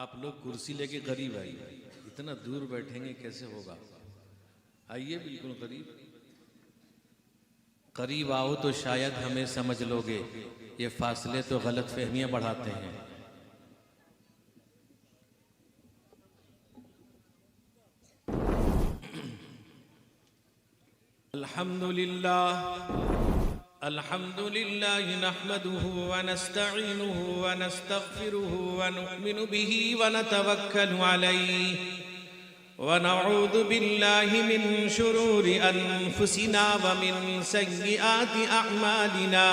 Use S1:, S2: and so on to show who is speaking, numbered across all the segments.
S1: آپ لوگ کرسی لے کے قریب آئیے، اتنا دور بیٹھیں گے کیسے ہوگا؟ آئیے بالکل قریب، قریب آؤ تو شاید ہمیں سمجھ لوگے، یہ فاصلے تو غلط فہمیاں بڑھاتے ہیں۔ الحمد لله نحمده ونستعينه ونستغفره ونؤمن به ونتوكل عليه ونعوذ بالله من شرور أنفسنا ومن سيئات أعمالنا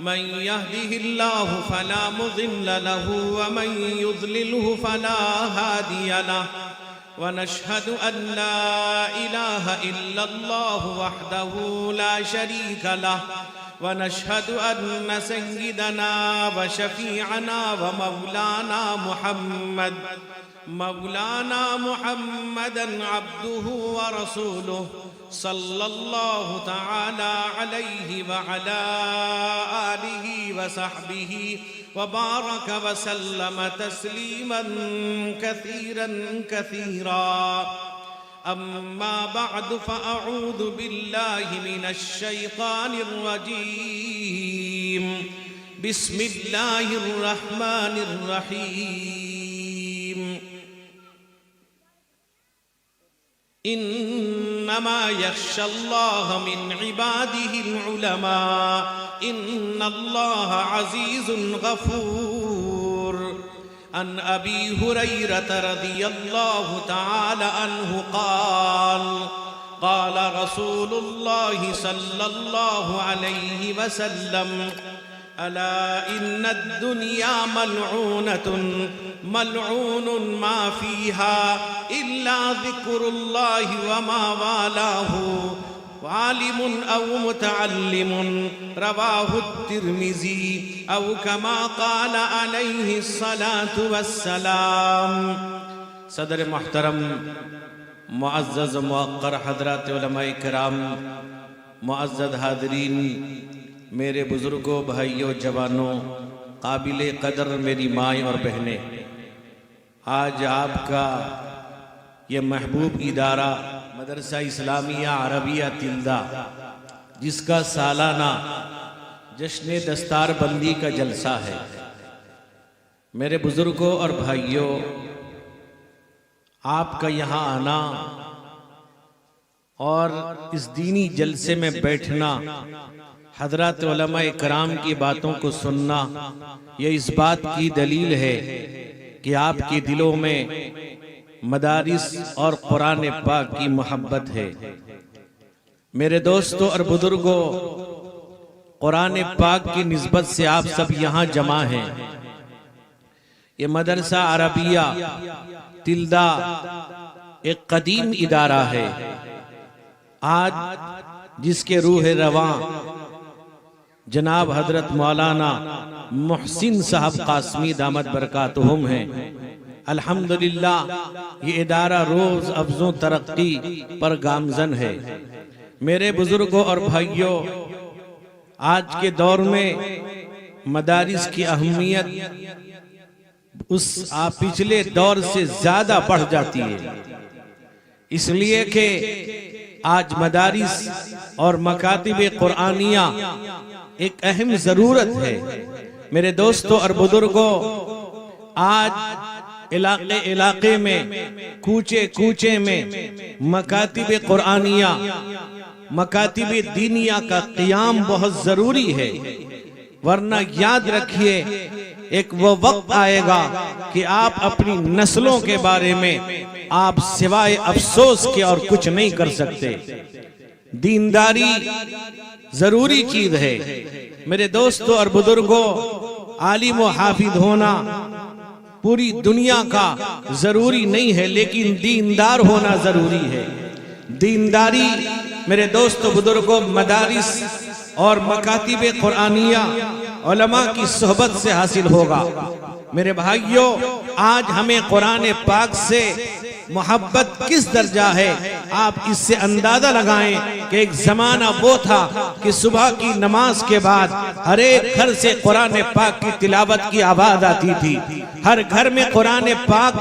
S1: من يهده الله فلا مضل له ومن يضلله فلا هادي له ونشهد أن لا إله إلا الله وحده لا شريك له ونشهد أن سيدنا وشفيعنا مولانا محمدا عبده ورسوله صلى الله تعالى عليه وعلى آله وصحبه وبارك وسلم تسليما كثيرا أما بعد فأعوذ بالله من الشيطان الرجيم بسم الله الرحمن الرحيم إنما يخشى الله من عباده العلماء إن الله عزيز غفور عن أبي هريرة رضي الله تعالى عنه قال رسول الله صلى الله عليه وسلم ألا إن الدنيا ملعون ما فيها إلا ذكر الله وما والاه عالم أو متعلم رواه الترمذي أو كما قال عليه الصلاة والسلام۔ صدر محترم معزز موقر حضرات علماء کرام، معزز حاضرین، میرے بزرگوں، بھائیوں، جوانوں، قابل قدر میری مائیں اور بہنیں، آج آپ کا یہ محبوب ادارہ مدرسہ اسلامیہ عربیہ تلدہ، جس کا سالانہ جشن دستار بندی کا جلسہ ہے، میرے بزرگوں اور بھائیوں، آپ کا یہاں آنا اور اس دینی جلسے میں بیٹھنا، حضرات علماء کرام کی باتوں کو سننا، یہ اس بات کی دلیل ہے کہ آپ کے دلوں میں مدارس اور قرآن پاک کی محبت ہے۔ میرے دوستوں اور بزرگوں، قرآن پاک کی نسبت سے آپ سب یہاں جمع ہیں۔ یہ مدرسہ عربیہ تلدہ ایک قدیم ادارہ ہے، آج جس کے روح رواں جناب حضرت مولانا محسن صاحب قاسمی دامت برکاتہم ہیں۔ الحمدللہ یہ ادارہ روز افزوں ترقی پر گامزن ہے۔ میرے بزرگوں اور بھائیوں، آج کے دور میں مدارس کی اہمیت اس پچھلے دور سے زیادہ بڑھ جاتی ہے، اس لیے کہ آج مدارس اور مکاتب قرآنیہ ایک اہم ضرورت ہے۔ میرے دوستوں اور بزرگوں، آج علاقے میں، کوچے میں مکاتب قرآنیہ، مکاتب دینیہ کا قیام بہت ضروری ہے، ورنہ یاد رکھیے ایک وہ وقت آئے گا کہ آپ اپنی نسلوں کے بارے میں آپ سوائے افسوس کے اور کچھ نہیں کر سکتے۔ دینداری ضروری چیز ہے۔ میرے دوستوں اور بزرگوں، عالم و حافظ ہونا پوری دنیا کا ضروری نہیں ہے، لیکن دیندار ہونا ضروری ہے۔ دینداری میرے دوستوں بزرگوں مدارس اور مکاتب قرآنیہ علماء کی صحبت سے حاصل ہوگا۔ میرے بھائیوں، آج ہمیں قرآن پاک سے محبت کس درجہ ہے آپ اس سے اندازہ لگائیں کہ ایک زمانہ وہ تھا کہ صبح کی نماز کے بعد ہر ایک گھر سے قرآن پاک کی تلاوت کی آواز آتی تھی، ہر گھر میں قرآن پاک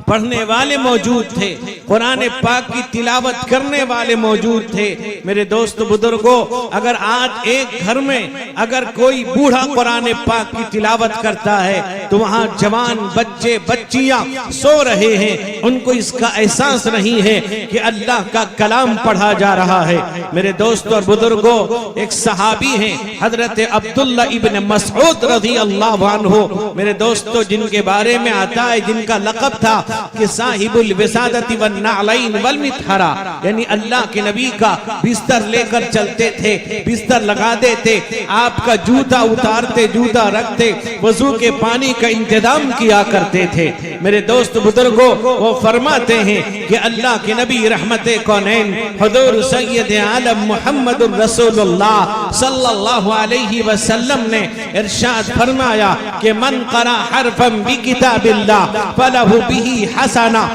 S1: پڑھنے والے موجود تھے، قرآن پاک کی تلاوت کرنے والے موجود تھے۔ میرے دوست بزرگوں، اگر آج ایک گھر میں اگر کوئی بوڑھا قرآن پاک کی تلاوت کرتا ہے تو وہاں جوان بچے بچیاں سو رہے ہیں، ان کو اس کا احساس نہیں ہے کہ اللہ کا کلام پڑھا جا رہا ہے۔ میرے دوست اور بزرگوں، ایک صحابی ہیں حضرت عبداللہ ابن مسعود رضی اللہ عنہ، میرے دوستو جن کے بارے میں آتا ہے، جن کا لقب تھا کہ صاحب الوسادت والنعلین والمطہرہ، یعنی اللہ کے نبی کا بستر لے کر چلتے تھے، بستر لگا دیتے، آپ کا جوتا اتارتے، جوتا رکھتے، وضو کے پانی کا انتظام کیا کرتے تھے۔ میرے دوست بزرگوں، وہ فرماتے ہیں کہ اللہ کے نبی رحمت کونین حضور سید عالم محمد رسول اللہ صلی اللہ علیہ وسلم نے ارشاد فرمایا کہ من قرأ حرفا بکتاب اللہ فلہ بہ حسنہ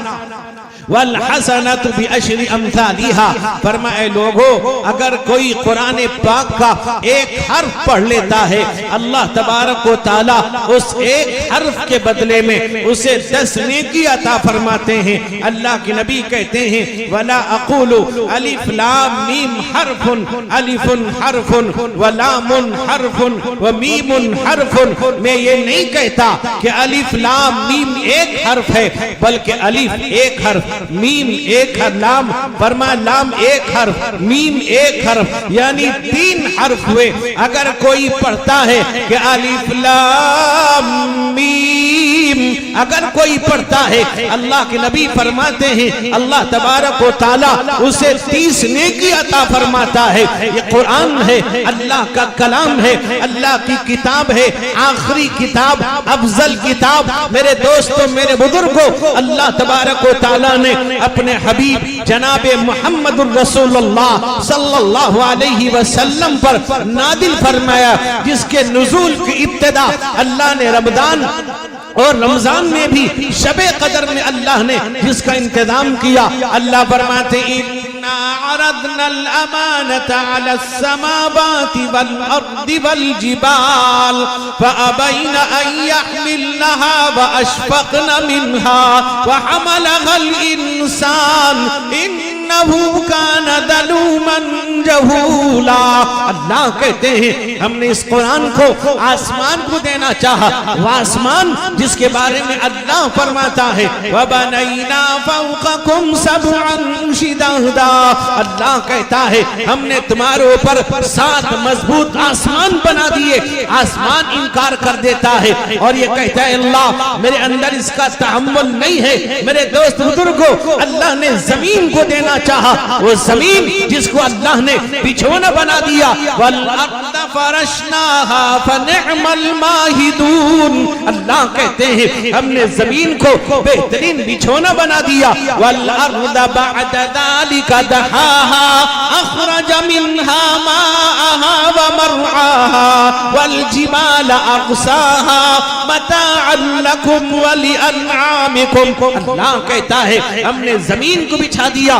S1: والحسنۃ بعشر امثالها، فرمائے لوگو اگر کوئی قرآن پاک کا ایک حرف پڑھ لیتا ہے، اللہ تبارک و تعالی اس ایک حرف کے بدلے میں اسے 10 نیکی عطا فرماتے ہیں۔ اللہ کے نبی کہتے ہیں وَلَا أَقُولُ أَلِفْ لَامْ مِيم حرف أَلِفٌ حرف وَلَامٌ حرف وَمِيمٌ حرف، میں یہ نہیں کہتا کہ الف لام میم ایک حرف ہے، بلکہ الف ایک حرف، میم ایک حرف، لام فرمایا لام ایک حرف، میم ایک حرف، یعنی 3 حرف ہوئے۔ اگر کوئی پڑھتا ہے کہ الف لام میم، اگر کوئی پڑھتا ہے، اللہ کے نبی فرماتے ہیں اللہ تبارک و تعالی اسے 30 نیکی عطا فرماتا ہے۔ یہ قرآن ہے، اللہ کا کلام ہے، اللہ کی کتاب ہے، آخری کتاب، افضل کتاب۔ میرے دوستوں، میرے بزرگوں، اللہ تبارک و تعالی نے اپنے حبیب جناب محمد الرسول اللہ صلی اللہ علیہ وسلم پر نازل فرمایا، جس کے نزول کی ابتدا اللہ نے رمضان اور رمضان میں بھی شب قدر میں اللہ نے جس کا انتظام کیا۔ اللہ فرماتے اِنَّا عَرَضْنَا الْأَمَانَةَ عَلَى السَّمَاوَاتِ وَالْأَرْضِ وَالْجِبَالِ فَأَبَيْنَ أَن يَحْمِلْنَهَا وَأَشْفَقْنَ مِنْهَا وَحَمَلَهَا الْإِنسَانُ إِنَّهُ كَانَ ظَلُومًا جَهُولًا۔ اللہ کہتے ہیں ہم نے اس قرآن کو آسمان کو دینا چاہا، وہ آسمان جس کے بارے میں اللہ فرماتا ہے وَبَنَيْنَا فَوْقَكُمْ سَبْعًا شِدَادًا، اللہ کہتا ہے ہم نے تمہارے اوپر 7 مضبوط آسمان بنا دیے۔ آسمان انکار کر دیتا ہے اور یہ کہتا ہے اللہ میرے اندر اس کا تحمل نہیں ہے۔ میرے دوست بزرگوں، اللہ نے زمین کو دینا چاہا، وہ زمین جس کو اللہ نے بچھونا بنا دیا، وَالْأَرْضَ فَرَشْنَاهَا فَنِعْمَ الْمَاهِدُونَ، اللہ کہتے ہیں ہم نے زمین کو بہترین بچھونا بنا دیا۔ وَالْأَرْضَ بَعْدَ ذَلِكَ دَحَاهَا أَخْرَجَ مِنْهَا مَاءَهَا وَمَرْعَاهَا وَالْجِبَالَ أَرْسَاهَا مَتَاعًا لَكُمْ وَلِأَنْعَامِكُمْ، اللہ کہتا ہے ہم نے زمین کو بچھا دیا۔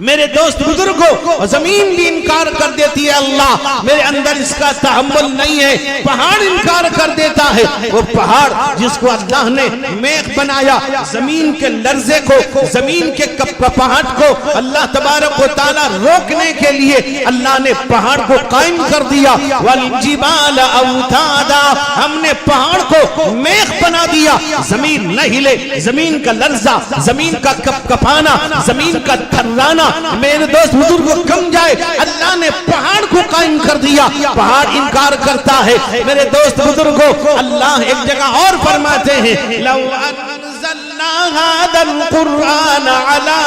S1: میرے دوست بزرگوں، زمین بھی انکار کر دیتی ہے اللہ میرے اندر اس کا تحمل نہیں ہے۔ پہاڑ انکار کر دیتا ہے، وہ پہاڑ جس کو اللہ نے میخ بنایا، زمین کے لرزے کو، زمین کے کپاہٹ کو اللہ تبارک و تعالی روکنے کے لیے اللہ نے پہاڑ کو قائم کر دیا۔ والجبال اوتادا، ہم نے پہاڑ کو میخ بنا دیا، زمین نہ ہلے، زمین کا لرزہ، زمین کا کپانا، زمین کا تھرانا میرے دوست بزرگوں کم جائے، اللہ نے پہاڑ کو قائم کر دیا۔ پہاڑ انکار کرتا ہے۔ میرے دوست بزرگوں، اللہ ایک جگہ اور فرماتے ہیں لو انزلنا هذا القرآن على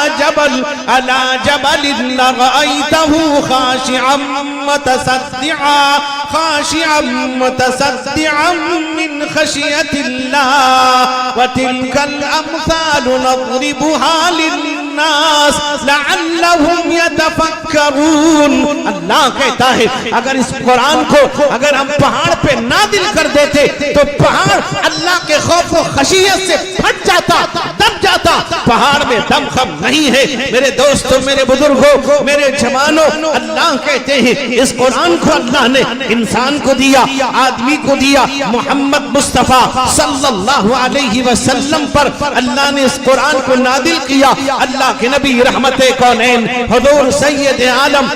S1: جبل لرأيته خاشعا متصدعا من خشية الله وتلك الأمثال نضربها للناس لعلهم يتفكرون۔ اللہ کہتا ہے اگر اس قرآن کو اگر ہم پہاڑ پہ نازل کر دیتے تو پہاڑ اللہ کے خوف و خشیت سے پھٹ جاتا، دب جاتا، پہاڑ میں دم خم نہیں ہے۔ میرے دوستوں، میرے بزرگوں، میرے جوانوں، اللہ کہتے ہیں اس قرآن کو اللہ نے انسان کو دیا، آدمی کو دیا، محمد مصطفیٰ صلی اللہ علیہ وسلم پر اللہ نے اس قرآن کو نازل کیا۔ اللہ کے نبی رحمت کونین حضور سید عالم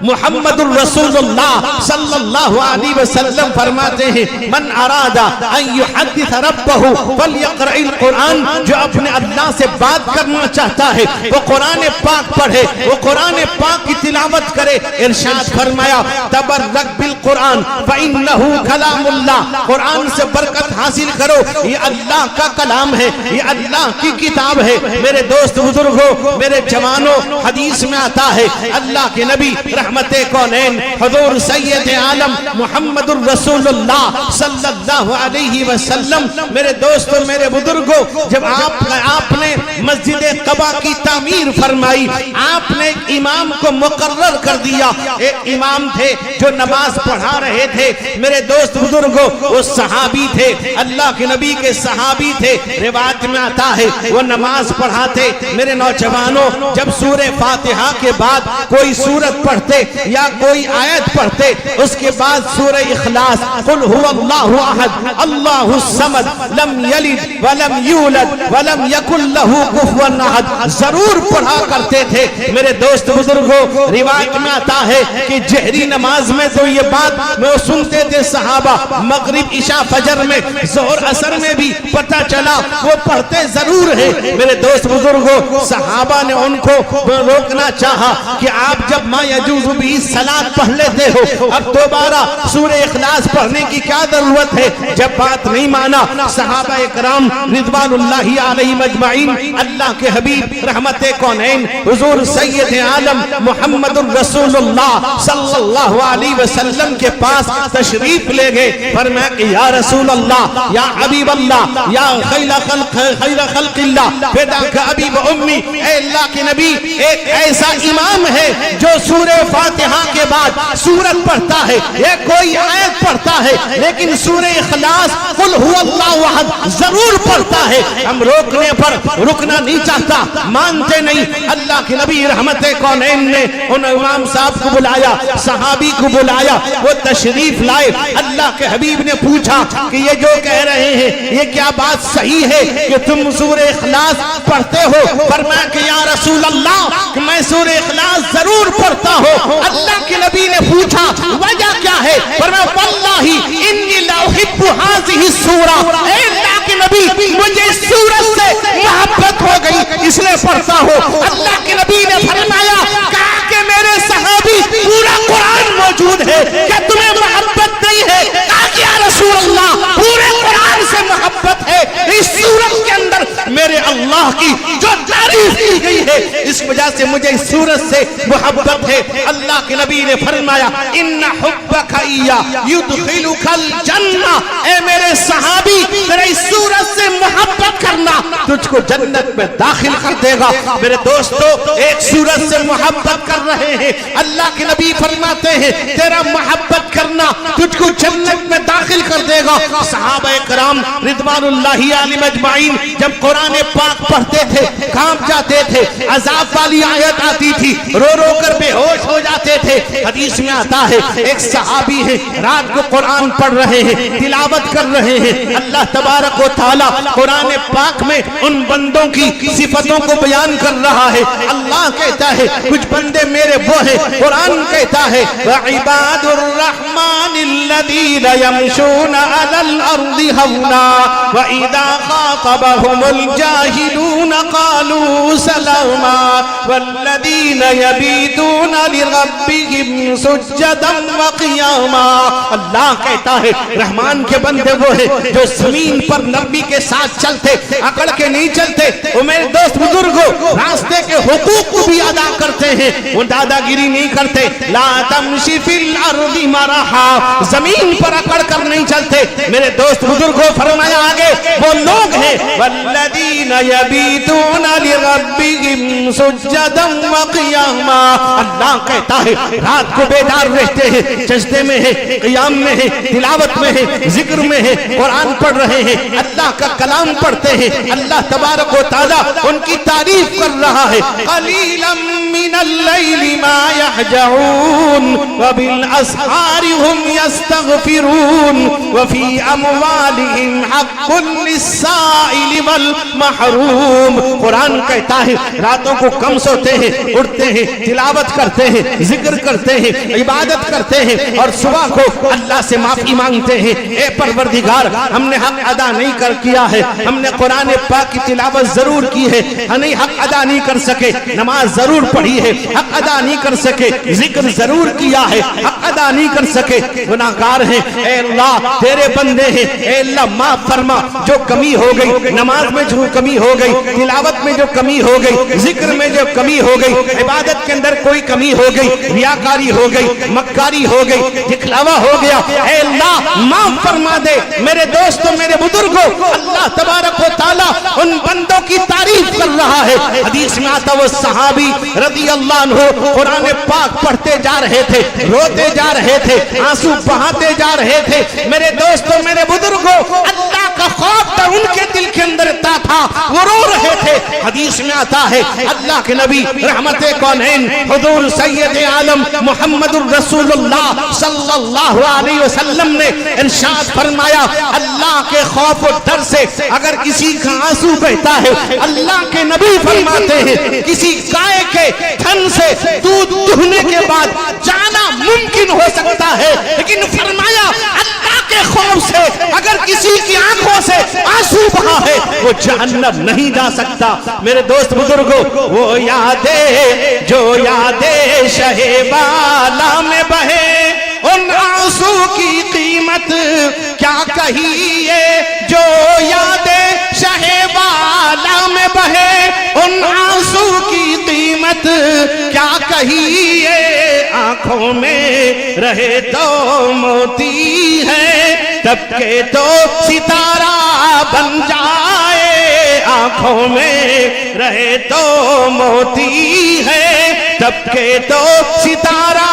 S1: محمد الرسول اللہ صلی اللہ علیہ وسلم فرماتے ہیں من اراد ان یحدث ربہ فلیقرأ القرآن، جو اپنے اللہ سے بات کرنا چاہتا ہے وہ قرآن پاک پڑھے، وہ قرآن پاک کی تلاوت کرے۔ ارشاد فرمایا تبرک بالقرآن فإنہ کلام اللہ، قرآن سے برکت حاصل کرو، یہ اللہ کا کلام ہے، یہ اللہ کی کتاب ہے۔ میرے دوست بزرگوں، میرے جوانوں، حدیث میں آتا ہے اللہ کے نبی رحمت کونین حضور سید عالم محمد الرسول اللہ صلی اللہ علیہ وسلم، میرے دوستوں، میرے بزرگوں، جب آپ نے مسجد قباء کی تعمیر فرمائی، آپ نے ایک امام کو مقرر کر دیا۔ ایک امام تھے جو نماز پڑھا رہے تھے۔ میرے دوست بزرگوں، وہ صحابی تھے، اللہ کے نبی کے صحابی تھے۔ روایت میں آتا ہے وہ نماز پڑھاتے۔ میرے نوجوانوں، جب سورہ فاتحہ کے بعد کوئی سورت پڑھتے یا کوئی آیت پڑھتے، اس کے بعد سورہ اخلاص قل هو اللہ احد اللہ الصمد لم یلد ولم یولد ولم یکن له کفوا احد ضرور پڑھا کرتے تھے۔ میرے دوست بزرگوں، روایت میں آتا ہے کہ جہری نماز میں تو یہ بات وہ سنتے تھے صحابہ، مغرب عشاء فجر میں ظہر عصر میں بھی پتہ چلا وہ پڑھتے ضرور ہے۔ میرے دوست بزرگوں، صحابہ نے ان کو روکنا چاہا کہ آپ جب ما یجوز بھی صلاۃ پڑھ لیتے ہو، اب دوبارہ سورہ اخلاص پڑھنے کی کیا ضرورت ہے؟ جب بات نہیں مانا، صحابہ اکرام رضوان اللہ علیہم اجمعین اللہ کے حبیب رحمت کونین حضور سید عالم محمد الرسول اللہ صلی اللہ علیہ وسلم کے پاس تشریف لے گئے۔ فرمایا کہ یا رسول اللہ، یا حبیب اللہ، یا خیر خلق اللہ، فداک ابی و امی، اے اللہ کے نبی، ایک ایسا امام ہے جو سورہ فاتحہ کے بعد سورت پڑھتا ہے یا کوئی آیت پڑھتا ہے، لیکن سورہ اخلاص قل هو اللہ احد ضرور پڑھتا ہے۔ ہم روکنے پر رکنا نہیں چاہتا، مانتے نہیں۔ اللہ کے نبی رحمت کونین نے ان امام صاحب کو بلایا، صحابی کو بلایا، وہ تشریف لائے۔ اللہ کے حبیب نے پوچھا کہ یہ جو کہہ رہے ہیں یہ کیا بات صحیح ہے کہ تم سورہ اخلاص پڑھتے ہو؟ فرمایا کہ یا رسول اللہ کہ میں سورہ اخلاص ضرور پڑھتا ہوں۔ اللہ کے نبی نے پوچھا وجہ کیا ہے؟ فرمایا واللہ انی لا احب هذه السورہ، اے اللہ کے نبی مجھے اس سورت سے محبت ہو گئی اس لیے پڑھتا ہوں۔ اللہ کے نبی نے فرمایا کہا کہ میرے صحابی پورا قرآن موجود ہے، کیا تمہیں محبت نہیں ہے؟ کہا کہ یا رسول اللہ پورے قرآن سے محبت ہے، اس سورت کے اندر میرے اللہ کی جو تعریف کی گئی ہے اس وجہ سے مجھے اس سورت سے محبت ہے۔ اللہ کے نبی نے فرمایا ان حبک ایا یدخلک الجنہ، اے میرے صحابی میرے اس سورت سے محبت کرنا تجھ کو جنت میں داخل کر دے گا۔ میرے دوستو، ایک سورت سے محبت کر رہے ہیں، اللہ کے نبی فرماتے ہیں تیرا محبت کرنا تجھ کو جنت میں داخل کر دے گا۔ صحابہ کرام رضوان اللہ علیہم اجمعین جب قرآن پاک پڑھتے تھے کانپ جاتے تھے، عذاب والی آیت آتی تھی رو رو کر بے ہوش ہو جاتے تھے۔ حدیث میں آتا ہے ایک صحابی ہے رات کو قرآن پڑھ رہے ہیں، تلاوت کر رہے ہیں، اللہ تبارک و تعالی قرآن پاک میں ان بندوں کی صفتوں کو بیان کر رہا ہے۔ اللہ کہتا ہے کچھ بندے میرے وہ ہیں، قرآن کہتا ہے وعباد الرحمن الذین یمشون علی الارض ہونا وَإِذَا خَاطَبَهُمُ الْجَاهِلُونَ قَالُوا سَلَامًا وَالَّذِينَ يَبِيتُونَ لِرَبِّهِمْ سُجَّدًا وَقِيَامًا۔ اللہ کہتا ہے رحمان کے بندے وہ ہیں جو زمین پر نرمی کے ساتھ چلتے، اکڑ کے نہیں چلتے۔ وہ میرے دوست بزرگوں راستے کے حقوق کو بھی ادا کرتے ہیں، وہ دادا گیری نہیں کرتے۔ لا تمشی فی الارض مرحا، زمین پر اکڑ کر نہیں چلتے۔ میرے دوست بزرگوں فرمایا آگے وہ لوگ ہیں والذین والذین یبیتون لربهم سجدا وقیاما. اللہ کہتا ہے رات کو بیدار رہتے ہیں, سجدے میں ہے, قیام میں ہے, تلاوت میں ہے, ذکر میں ہے, قرآن پڑھ رہے ہیں, اللہ کا کلام پڑھتے ہیں. اللہ تبارک و تعالیٰ ان کی تعریف کر رہا ہے. قلیلا من اللیل ما یہجعون وبالاسحار هم یستغفرون وفی اموالهم حق للسائل والمحروم. قرآن کہتا ہے راتوں کو کم سوتے ہیں, اٹھتے ہیں, تلاوت کرتے ہیں, ذکر کرتے ہیں, عبادت کرتے ہیں, اور صبح کو اللہ سے معافی مانگتے ہیں. اے پروردگار, ہم نے حق ادا نہیں کیا ہے, ہم نے قرآن پاک کی تلاوت ضرور کی ہے, نہیں حق ادا نہیں کر سکے, نماز ضرور پڑھی ہے, حق ادا نہیں کر سکے, ذکر ضرور کیا ہے, حق ادا نہیں کر سکے, گناہگار ہیں. اے اللہ تیرے بندے ہیں, اے اللہ معاف فرما. جو کمی ہو گئی, نماز میں جو کمی ہو گئی, تلاوت میں جو کمی ہو گئی, ذکر میں جو کمی ہو گئی, عبادت کے اندر کوئی کمی ہو گئی, ریاکاری ہو گئی, مکاری ہو گئی, دکھلاوا ہو گیا, اے اللہ معاف فرما دے. میرے دوستوں, میرے بزرگوں, اللہ تبارک و تعالیٰ ان بندوں کی تعریف کر رہا ہے. حدیث میں آتا وہ صحابی رضی اللہ عنہ قرآن پاک پڑھتے جا رہے تھے, روتے جا رہے تھے, آنسو بہاتے جا رہے تھے. میرے دوستوں, میرے بزرگوں, اللہ کا خوف تھا ان کے دل کے اندر تھا, وہ رو رہے تھے. حدیث میں آتا ہے اللہ کے نبی رحمت کونین حضور سید عالم محمد الرسول اللہ صلی اللہ علیہ وسلم نے ارشاد فرمایا, اللہ کے خوف و ڈر سے اگر کسی کا آنسو بہتا ہے, اللہ کے نبی فرماتے ہیں کسی گائے کے تھن سے دودھ دہنے کے بعد جانا ممکن ہو سکتا ہے, لیکن فرمایا اللہ کے خوف سے اگر کسی کی آنکھوں سے آنسو بہا ہے وہ جہنم نہیں جا سکتا. میرے دوست بزرگوں, وہ یادیں جو یادیں شہ بالا میں بہے, ان آنسو کی قیمت کیا کہیے, جو یادیں شہ بالا میں بہے, ان آنسو کی قیمت کیا کہیے, آنکھوں میں رہے تو موتی ہے, تب کے تو ستارہ بن جائے, آنکھوں میں رہے تو موتی ہے, تب کے تو ستارہ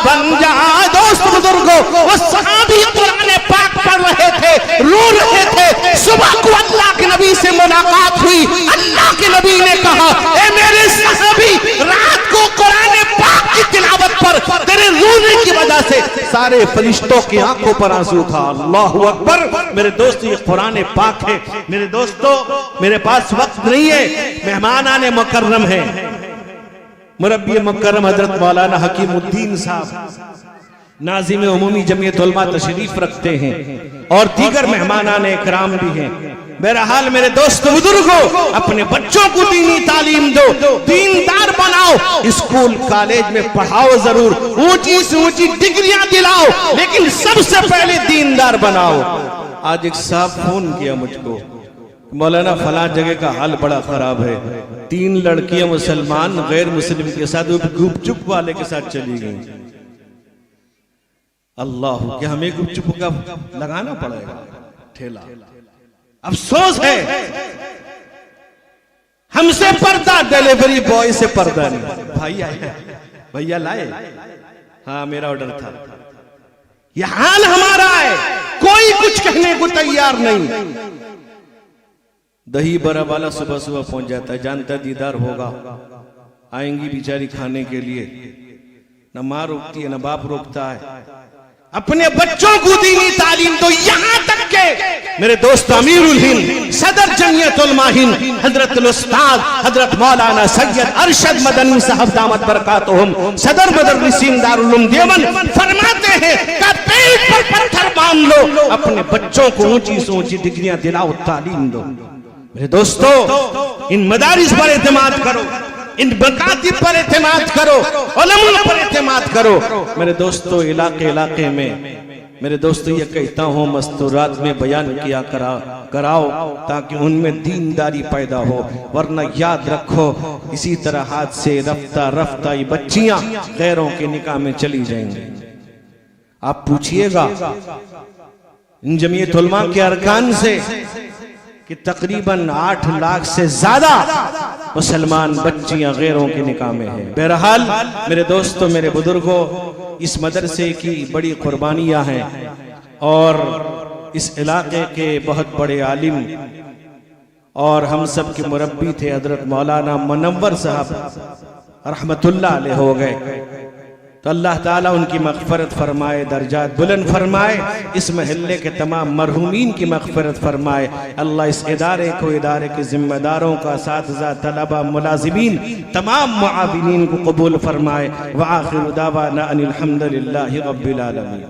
S1: بن جائے. دوست بزرگوں, وہ صحابی قرآن پاک پڑھ رہے تھے, رو رہے تھے. صبح کو اللہ کے نبی سے ملاقات ہوئی. اللہ کے نبی نے کہا, اے میرے صحابی, رات کو قرآن پاک کی تلاوت پر تیرے رونے کی وجہ سے سارے فرشتوں کی آنکھوں پر آنسو تھا. اللہ اکبر. میرے دوست, یہ قرآن پاک ہے. میرے دوستو, میرے پاس وقت نہیں ہے, مہمانان مکرم ہیں. مربی مکرم حضرت مولانا حکیم الدین صاحب ناظم عمومی جمعیت علماء تشریف رکھتے ہیں, اور دیگر مہمانان اکرام بھی ہیں. بہرحال میرے دوست بزرگوں, اپنے بچوں کو دینی تعلیم دو, دیندار بناؤ, اسکول کالج میں پڑھاؤ ضرور, اونچی سے اونچی ڈگریاں دلاؤ, لیکن سب سے پہلے دیندار بناؤ. آج ایک صاحب فون کیا مجھ کو, مولانا فلاں جگہ کا حال بڑا خراب ہے, 3 لڑکیاں مسلمان غیر مسلم کے ساتھ گپ چپ والے کے ساتھ چلی گئیں. اللہ, کیا ہمیں گپ چپ کا لگانا پڑے گا ٹھیلا؟ افسوس ہے, ہم سے پردہ, ڈیلیوری بوائے سے پردہ نہیں. بھائی آئے, بھیا لائے, ہاں میرا آرڈر تھا. یہ حال ہمارا ہے, کوئی کچھ کہنے کو تیار نہیں. دہی برا والا صبح صبح پہنچ جاتا ہے, جانتا دیدار ہوگا, آئیں گی بیچاری کھانے کے لیے, نہ ماں روکتی ہے نہ باپ روکتا ہے. اپنے بچوں کو دینی تعلیم دو, یہاں تک کہ میرے دوست امیر الہند صدر جمعیت علماء ہند حضرت الاستاذ حضرت مولانا سید ارشد مدنی صاحب دامت برکاتہم صدر مدرسین دارالعلوم دیوبند فرماتے ہیں کہ پیٹ پر پتھر باندھ لو, اپنے بچوں کو اونچی سے اونچی ڈگریاں دلاؤ, تعلیم دو. میرے دوستو, ان مدارس پر اعتماد کرو, ان مکاتب پر اعتماد کرو, علماء پر اعتماد کرو. میرے دوستو, علاقے میں میرے دوستو یہ کہتا ہوں, مستورات میں بیان کیا کراؤ تاکہ ان میں دینداری پیدا ہو, ورنہ یاد رکھو اسی طرح ہاتھ سے رفتہ رفتہ یہ بچیاں غیروں کے نکاح میں چلی جائیں گی. آپ پوچھئے گا ان جمعیت علماء کے ارکان سے کہ تقریباً 8 لاکھ سے زیادہ مسلمان بچیاں غیروں کے نکاح میں ہیں۔ بہرحال میرے دوستوں، میرے بزرگوں، اس مدرسے کی بڑی قربانیاں ہیں اور اس علاقے کے بہت بڑے عالم اور ہم سب کے مربی تھے حضرت مولانا منور صاحب رحمت اللہ علیہ ہو گئے، تو اللہ تعالیٰ ان کی مغفرت فرمائے، درجات بلند فرمائے، اس محلے کے تمام مرحومین کی مغفرت فرمائے۔ اللہ اس ادارے کو، ادارے کے ذمہ داروں کا، اساتذہ، طلبہ، ملازمین، تمام معاونین کو قبول فرمائے۔ وآخر دعوانا ان الحمدللہ رب العالمین۔